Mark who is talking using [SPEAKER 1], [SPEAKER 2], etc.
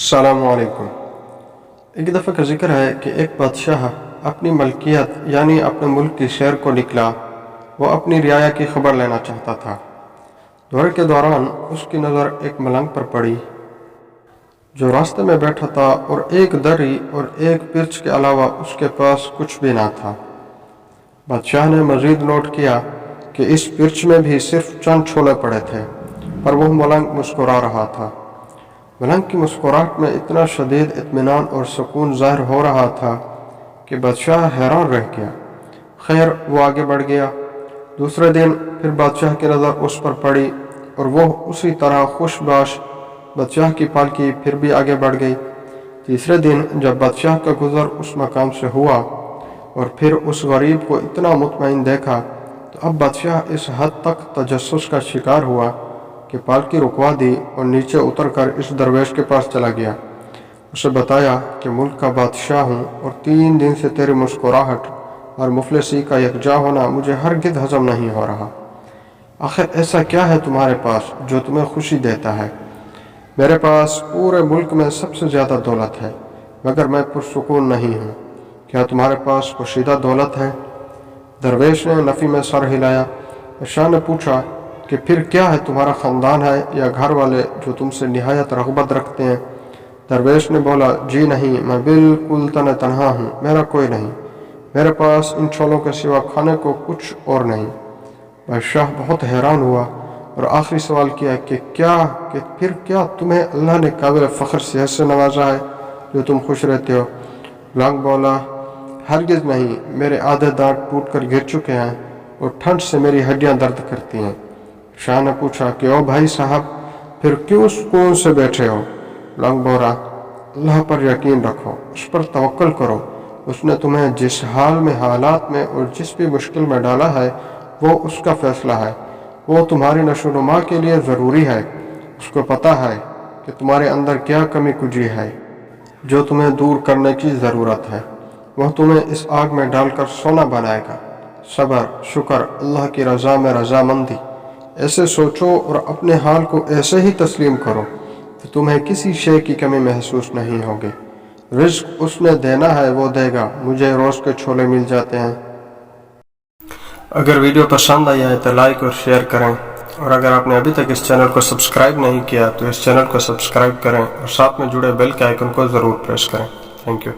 [SPEAKER 1] अस्सलामुअलैकुम। एक दफ़ा का जिक्र है कि एक बादशाह अपनी मलकियत यानी अपने मुल्क की सैर को निकला। वो अपनी रियाया की खबर लेना चाहता था। दौरे के दौरान उसकी नज़र एक मलंग पर पड़ी जो रास्ते में बैठा था और एक दरी और एक पिर्च के अलावा उसके पास कुछ भी ना था। बादशाह ने मज़ीद नोट किया कि इस पिर्च में भी सिर्फ चंद छोले पड़े थे, पर वह मलंग मुस्कुरा रहा था। मलंग की मुस्कुराहट में इतना शदीद इत्मीनान और सुकून ज़ाहिर हो रहा था कि बादशाह हैरान रह गया। खैर, वो आगे बढ़ गया। दूसरे दिन फिर बादशाह की नज़र उस पर पड़ी और वह उसी तरह खुशबाश बादशाह की पालकी फिर भी आगे बढ़ गई। तीसरे दिन जब बादशाह का गुज़र उस मकाम से हुआ और फिर उस गरीब को इतना मुतमईन देखा, तो अब बादशाह इस हद तक तजस्सुस का शिकार हुआ कि पालकी रुकवा दी और नीचे उतरकर इस दरवेश के पास चला गया। उसे बताया कि मुल्क का बादशाह हूँ और 3 दिन से तेरी मुस्कुराहट और मुफलिसी का यकजा होना मुझे हरगिज़ हजम नहीं हो रहा। आखिर ऐसा क्या है तुम्हारे पास जो तुम्हें खुशी देता है? मेरे पास पूरे मुल्क में सबसे ज़्यादा दौलत है, मगर मैं पुरसुकून नहीं हूँ। क्या तुम्हारे पास पोशीदा दौलत है? दरवेश ने नफ़ी में सर हिलाया। शाह ने पूछा कि फिर क्या है, तुम्हारा ख़ानदान है या घर वाले जो तुमसे निहायत रग़बत रखते हैं? दरवेश ने बोला, जी नहीं, मैं बिल्कुल तन्हा हूँ, मेरा कोई नहीं। मेरे पास इन छोलों के सिवा खाने को कुछ और नहीं। बादशाह बहुत हैरान हुआ और आखिरी सवाल किया कि फिर क्या तुम्हें अल्लाह ने काबिल फ़ख्र सेहत से नवाजा है जो तुम खुश रहते हो? मलंग बोला, हरगिज़ नहीं, मेरे आधे दांत टूट कर गिर चुके हैं और ठंड से मेरी हड्डियाँ दर्द करती हैं। शाह ने पूछा कि ओ भाई साहब, फिर क्यों सुकून से बैठे हो? मलंग बोला, अल्लाह पर यकीन रखो, उस पर तवक्ल करो। उसने तुम्हें जिस हाल में, हालात में और जिस भी मुश्किल में डाला है वो उसका फ़ैसला है। वो तुम्हारी नशोनुमा के लिए ज़रूरी है। उसको पता है कि तुम्हारे अंदर क्या कमी कुजी है जो तुम्हें दूर करने की ज़रूरत है। वह तुम्हें इस आग में डालकर सोना बनाएगा। सब्र, शुक्र, अल्लाह की रज़ा में रज़ामंदी, ऐसे सोचो और अपने हाल को ऐसे ही तस्लीम करो कि तुम्हें किसी शे की कमी महसूस नहीं होगी। रिज़्क़ उसने देना है, वो देगा। मुझे रोज़ के छोले मिल जाते हैं। अगर वीडियो पसंद आई है तो लाइक और शेयर करें, और अगर आपने अभी तक इस चैनल को सब्सक्राइब नहीं किया तो इस चैनल को सब्सक्राइब करें और साथ में जुड़े बेल के आइकन को ज़रूर प्रेस करें। Thank you.